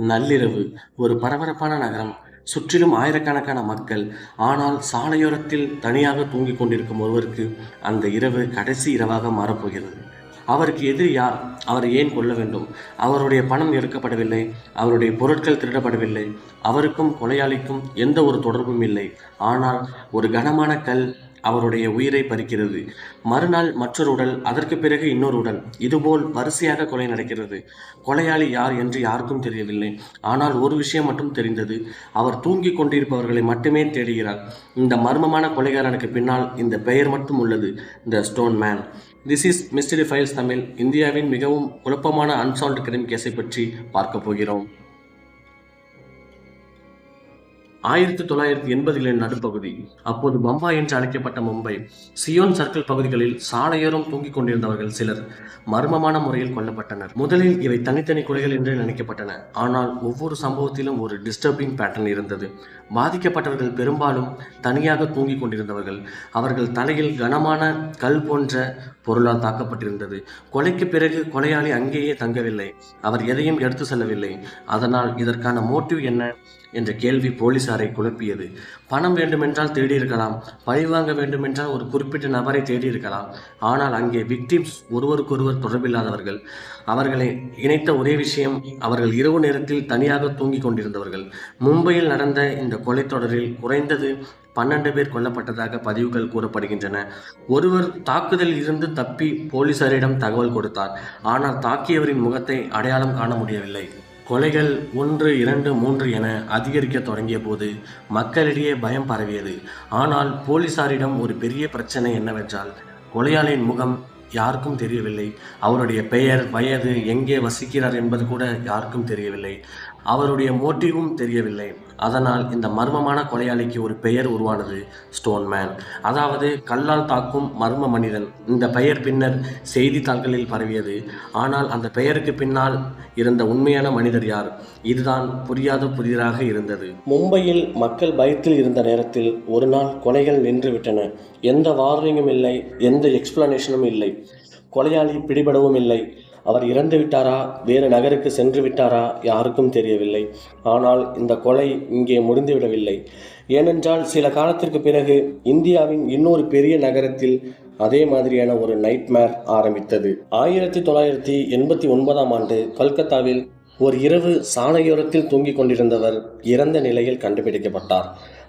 நள்ளிரவு ஒரு பரபரப்பான நகரம். சுற்றிலும் ஆயிரக்கணக்கான மக்கள். ஆனால் சாலையோரத்தில் தனியாக தூங்கிக் கொண்டிருக்கும் ஒருவருக்கு அந்த இரவு கடைசி இரவாக மாறப்போகிறது. அவருக்கு எதிரி யார்? அவரை ஏன் கொல்ல வேண்டும்? அவருடைய பணம் எடுக்கப்படவில்லை, அவருடைய பொருட்கள் திருடப்படவில்லை, அவருக்கும் கொலையாளிக்கும் எந்த ஒரு தொடர்பும் இல்லை. ஆனால் ஒரு கனமான கல் அவருடைய உயிரை பறிக்கிறது. மறுநாள் மற்றொரு உடல், அதற்கு பிறகு இன்னொரு உடல். இதுபோல் வரிசையாக கொலை நடக்கிறது. கொலையாளி யார் என்று யாருக்கும் தெரியவில்லை. ஆனால் ஒரு விஷயம் மட்டும் தெரிந்தது. அவர் தூங்கிக் கொண்டிருப்பவர்களை மட்டுமே தேடுகிறார். இந்த மர்மமான கொலைகாரனுக்கு பின்னால் இந்த பெயர் மட்டும் உள்ளது, த stone man. This is mystery files Tamil. இந்தியாவின் மிகவும் குழப்பமான அன்சால்வ்டு கிரைம் கேஸை பற்றி பார்க்க போகிறோம். 1980களின் நடுப்பகுதி. அப்போது பம்பாய் என்று அழைக்கப்பட்ட மும்பை, சியோன் சர்க்கிள் பகுதிகளில் சாலையோரம் தூங்கிக் கொண்டிருந்தவர்கள் சிலர் மர்மமான முறையில் கொல்லப்பட்டனர். முதலில் இவை தனித்தனி கொலைகள் என்று நினைக்கப்பட்டன. ஆனால் ஒவ்வொரு சம்பவத்திலும் ஒரு டிஸ்டர்பிங் பேட்டர்ன் இருந்தது. பாதிக்கப்பட்டவர்கள் பெரும்பாலும் தனியாக தூங்கிக் கொண்டிருந்தவர்கள். அவர்கள் தலையில் கனமான கல் போன்ற பொருளால் தாக்கப்பட்டிருந்தது. கொலைக்கு பிறகு கொலையாளி அங்கேயே தங்கவில்லை. அவர் எதையும் எடுத்து செல்லவில்லை. அதனால் இதற்கான மோட்டிவ் என்ன என்ற கேள்வி போலீசாரை குழப்பியது. பணம் வேண்டுமென்றால் தேடியிருக்கலாம், பழிவாங்க வேண்டுமென்றால் ஒரு குறிப்பிட்ட நபரை தேடியிருக்கலாம். ஆனால் அங்கே விக்டிம்ஸ் ஒருவருக்கொருவர் தொடர்பில்லாதவர்கள். அவர்களை இணைத்த ஒரே விஷயம், அவர்கள் இரவு நேரத்தில் தனியாக தூங்கிக் கொண்டிருந்தவர்கள். மும்பையில் நடந்த இந்த கொலை தொடரில் குறைந்தது 12 பேர் கொல்லப்பட்டதாக பதிவுகள் கூறப்படுகின்றன. ஒருவர் தாக்குதலில் இருந்து தப்பி போலீசாரிடம் தகவல் கொடுத்தார். ஆனால் தாக்கியவரின் முகத்தை அடையாளம் காண முடியவில்லை. கொலைகள் 1, 2, 3 என அதிகரிக்க தொடங்கிய போது மக்களிடையே பயம் பரவியது. ஆனால் போலீசாரிடம் ஒரு பெரிய பிரச்சனை என்னவென்றால், கொலையாளியின் முகம் யாருக்கும் தெரியவில்லை. அவருடைய பெயர், வயது, எங்கே வசிக்கிறார் என்பது கூட யாருக்கும் தெரியவில்லை. அவருடைய மோட்டிவும் தெரியவில்லை. அதனால் இந்த மர்மமான கொலையாளிக்கு ஒரு பெயர் உருவானது, ஸ்டோன் மேன். அதாவது கல்லால் தாக்கும் மர்ம மனிதன். இந்த பெயர் பின்னர் செய்தித்தாள்களில் பரவியது. ஆனால் அந்த பெயருக்கு பின்னால் இருந்த உண்மையான மனிதர் யார்? இதுதான் புரியாத புதிராக இருந்தது. மும்பையில் மக்கள் பயத்தில் இருந்த நேரத்தில் ஒரு நாள் கொலைகள் நின்றுவிட்டன. எந்த வார்னிங்கும் இல்லை, எந்த எக்ஸ்பிளனேஷனும் இல்லை. கொலையாளி பிடிபடவும் இல்லை. அவர் இறந்து விட்டாரா, வேறு நகருக்கு சென்று விட்டாரா, யாருக்கும் தெரியவில்லை. ஆனால் இந்த கொலை இங்கே முடிந்துவிடவில்லை. ஏனென்றால் சில காலத்திற்கு பிறகு இந்தியாவின் இன்னொரு பெரிய நகரத்தில் அதே மாதிரியான ஒரு நைட்மேர் ஆரம்பித்தது. 1989ஆம் ஆண்டு கல்கத்தாவில் ஒரு இரவு சாலையோரத்தில் தூங்கிக் கொண்டிருந்தவர் இறந்த நிலையில் கண்டுபிடிக்கப்பட்டார்.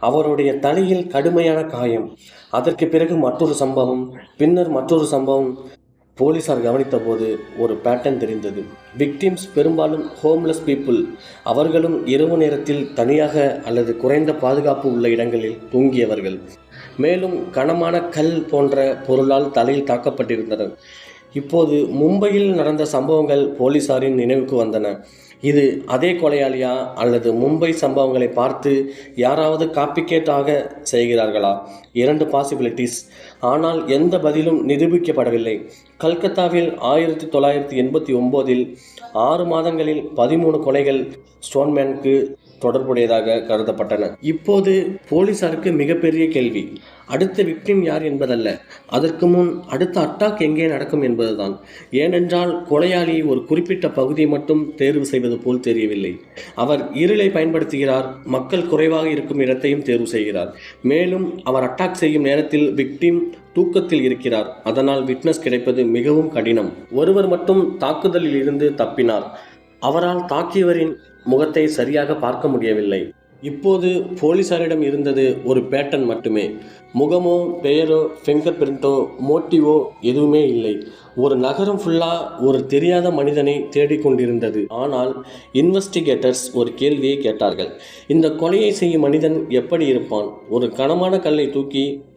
அவருடைய தலையில் கடுமையான காயம். அதற்கு பிறகு மற்றொரு சம்பவம், பின்னர் மற்றொரு சம்பவம். போலீசார் கவனித்த போது ஒரு பேட்டர்ன் தெரிந்தது. விக்டிம்ஸ் பெரும்பாலும் ஹோம்லெஸ் பீப்புள். அவர்களும் இரவு நேரத்தில் தனியாக அல்லது குறைந்த பாதுகாப்பு உள்ள இடங்களில் தூங்கியவர்கள். மேலும் கனமான கல் போன்ற பொருளால் தலையில் தாக்கப்பட்டிருந்தனர். இப்போது மும்பையில் நடந்த சம்பவங்கள் போலீசாரின் நினைவுக்கு வந்தன. இது அதே கொலையாளியா, அல்லது மும்பை சம்பவங்களை பார்த்து யாராவது காப்பிகேட்டாக செய்கிறார்களா? 2 பாசிபிலிட்டிஸ். ஆனால் எந்த பதிலும் நிரூபிக்கப்படவில்லை. கல்கத்தாவில் 1989இல் 6 மாதங்களில் 13 கொலைகள் ஸ்டோன்மேனுக்கு தொடர்புடையதாக கருதப்பட்டன. இப்போது போலீசாருக்கு மிகப்பெரிய கேள்வி, அடுத்த விக்டிம் யார் என்பதல்ல, அதற்கு முன் அடுத்த அட்டாக் எங்கே நடக்கும் என்பதுதான். ஏனென்றால் கொலையாளி ஒரு குறிப்பிட்ட பகுதியை மட்டும் தேர்வு செய்வது போல் தெரியவில்லை. அவர் இருளை பயன்படுத்துகிறார், மக்கள் குறைவாக இருக்கும் இடத்தையும் தேர்வு செய்கிறார். மேலும் அவர் அட்டாக் செய்யும் நேரத்தில் விக்டிம் தூக்கத்தில் இருக்கிறார். அதனால் விட்னஸ் கிடைப்பது மிகவும் கடினம். ஒருவர் மட்டும் தாக்குதலில் இருந்து தப்பினார். அவரால் தாக்கியவரின் முகத்தை சரியாக பார்க்க முடியவில்லை. இப்போது போலீசாரிடம் இருந்தது ஒரு பேட்டர்ன் மட்டுமே. முகமோ, பெயரோ, ஃபிங்கர் பிரிண்டோ, மோட்டிவோ எதுவுமே இல்லை. ஒரு நகரம் ஃபுல்லா ஒரு தெரியாத மனிதனை தேடிக்கொண்டிருந்தது. ஆனால் இன்வெஸ்டிகேட்டர்ஸ் ஒரு கேள்வியை கேட்டார்கள். இந்த கொலையை செய்யும் மனிதன் எப்படி இருப்பான்? ஒரு கனமான கல்லை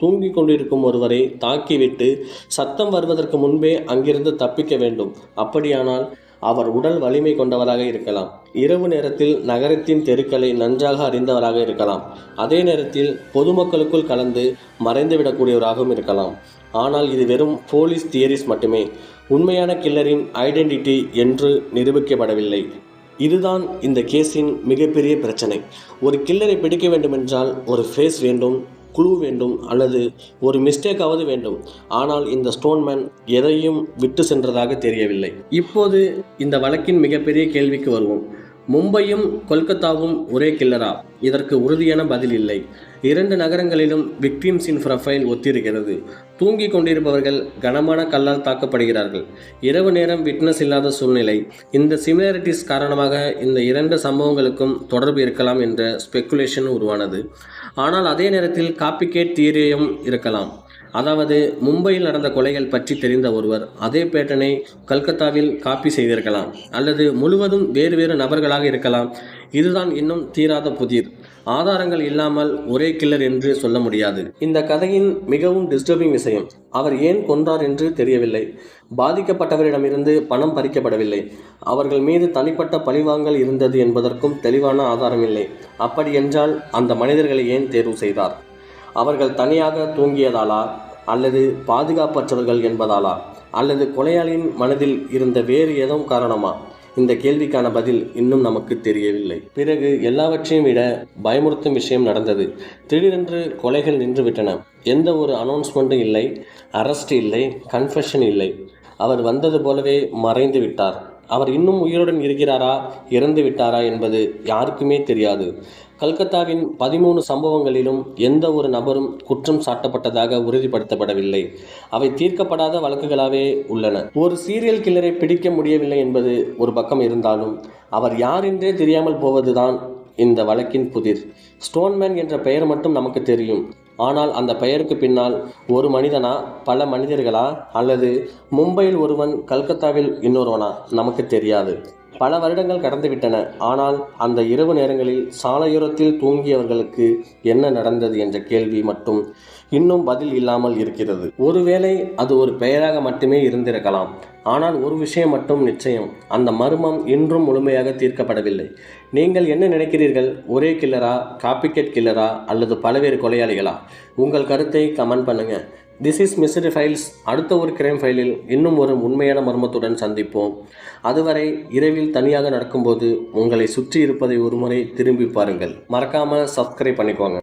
தூங்கிக் கொண்டிருக்கும் ஒருவரை தாக்கிவிட்டு சத்தம் வருவதற்கு முன்பே அங்கிருந்து தப்பிக்க வேண்டும். அப்படியானால் அவர் உடல் வலிமை கொண்டவராக இருக்கலாம். இரவு நேரத்தில் நகரத்தின் தெருக்களை நன்றாக அறிந்தவராக இருக்கலாம். அதே நேரத்தில் பொதுமக்களுக்குள் கலந்து மறைந்துவிடக்கூடியவராகவும் இருக்கலாம். ஆனால் இது வெறும் போலீஸ் தியரிஸ் மட்டுமே. உண்மையான கில்லரின் ஐடென்டிட்டி என்று நிரூபிக்கப்படவில்லை. இதுதான் இந்த கேஸின் மிகப்பெரிய பிரச்சனை. ஒரு கில்லரை பிடிக்க வேண்டுமென்றால் ஒரு ஃபேஸ் வேண்டும், குழு வேண்டும், அல்லது ஒரு மிஸ்டேக்காவது வேண்டும். ஆனால் இந்த ஸ்டோன்மேன் எதையும் விட்டு சென்றதாக தெரியவில்லை. இப்போது இந்த வழக்கின் மிகப்பெரிய கேள்விக்கு வருவோம். மும்பையும் கொல்கத்தாவும் ஒரே கில்லரா? இதற்கு உறுதியான பதில் இல்லை. 2 நகரங்களிலும் விக்டிம்ஸின் ப்ரொஃபைல் ஒத்திருக்கிறது. தூங்கிக் கொண்டிருப்பவர்கள் கனமான கல்லால் தாக்கப்படுகிறார்கள். இரவு நேரம் விட்னஸ் இல்லாத சூழ்நிலை. இந்த சிமிலாரிட்டிஸ் காரணமாக இந்த 2 சம்பவங்களுக்கும் தொடர்பு இருக்கலாம் என்ற ஸ்பெக்குலேஷன் உருவானது. ஆனால் அதே நேரத்தில் காப்பிகேட் தியரியும் இருக்கலாம். அதாவது மும்பையில் நடந்த கொலைகள் பற்றி தெரிந்த ஒருவர் அதே பேட்டர்னை கல்கத்தாவில் காப்பி செய்திருக்கலாம், அல்லது முழுவதும் வேறு வேறு நபர்களாக இருக்கலாம். இதுதான் இன்னும் தீராத புதிர். ஆதாரங்கள் இல்லாமல் ஒரே கில்லர் என்று சொல்ல முடியாது. இந்த கதையின் மிகவும் டிஸ்டர்பிங் விஷயம், அவர் ஏன் கொன்றார் என்று தெரியவில்லை. பாதிக்கப்பட்டவரிடமிருந்து பணம் பறிக்கப்படவில்லை. அவர்கள் மீது தனிப்பட்ட பழிவாங்கல் இருந்தது என்பதற்கும் தெளிவான ஆதாரம் இல்லை. அப்படி என்றால் அந்த மனிதர்களை ஏன் தேர்வு செய்தார்? அவர்கள் தனியாக தூங்கியதாலா, அல்லது பாதுகாப்பற்றவர்கள் என்பதாலா, அல்லது கொலையாளியின் மனதில் இருந்த வேறு ஏதோ காரணமா? இந்த கேள்விக்கான பதில் இன்னும் நமக்கு தெரியவில்லை. பிறகு எல்லாவற்றையும் விட பயமுறுத்தும் விஷயம் நடந்தது. திடீரென்று கொலைகள் நின்றுவிட்டன. எந்த ஒரு அனௌன்ஸ்மெண்ட்டும் இல்லை, அரெஸ்ட் இல்லை, கன்ஃபெஷன் இல்லை. அவர் வந்தது போலவே மறைந்து விட்டார். அவர் இன்னும் உயிருடன் இருக்கிறாரா, இறந்து விட்டாரா என்பது யாருக்குமே தெரியாது. கல்கத்தாவின் 13 சம்பவங்களிலும் எந்த ஒரு நபரும் குற்றம் சாட்டப்பட்டதாக உறுதிப்படுத்தப்படவில்லை. அவை தீர்க்கப்படாத வழக்குகளாகவே உள்ளன. ஒரு சீரியல் கில்லரை பிடிக்க முடியவில்லை என்பது ஒரு பக்கம் இருந்தாலும், அவர் யார் என்றே தெரியாமல் போவதுதான் இந்த வழக்கின் புதிர். ஸ்டோன்மேன் என்ற பெயர் மட்டும் நமக்கு தெரியும். ஆனால் அந்த பெயருக்கு பின்னால் ஒரு மனிதனா, பல மனிதர்களா, அல்லது மும்பையில் ஒருவன் கல்கத்தாவில் இன்னொருவனா நமக்கு தெரியாது. பல வருடங்கள் கடந்துவிட்டன. ஆனால் அந்த இரவு நேரங்களில் சாலையோரத்தில் தூங்கியவர்களுக்கு என்ன நடந்தது என்ற கேள்வி மட்டும் இன்னும் பதில் இல்லாமல் இருக்கிறது. ஒருவேளை அது ஒரு பெயராக மட்டுமே இருந்திருக்கலாம். ஆனால் ஒரு விஷயம் மட்டும் நிச்சயம், அந்த மர்மம் இன்றும் முழுமையாக தீர்க்கப்படவில்லை. நீங்கள் என்ன நினைக்கிறீர்கள்? ஒரே கில்லரா, காப்பிகேட் கில்லரா, அல்லது பல்வேறு கொலையாளிகளா? உங்கள் கருத்தை கமெண்ட் பண்ணுங்க. This is mystery files. அடுத்த ஒரு கிரைம் ஃபைலில் இன்னும் ஒரு உண்மையான மர்மத்துடன் சந்திப்போம். அதுவரை இரவில் தனியாக நடக்கும்போது உங்களை சுற்றி இருப்பதை ஒருமுறை திரும்பி பாருங்கள். மறக்காமல் சப்ஸ்கிரைப் பண்ணிக்கோங்க.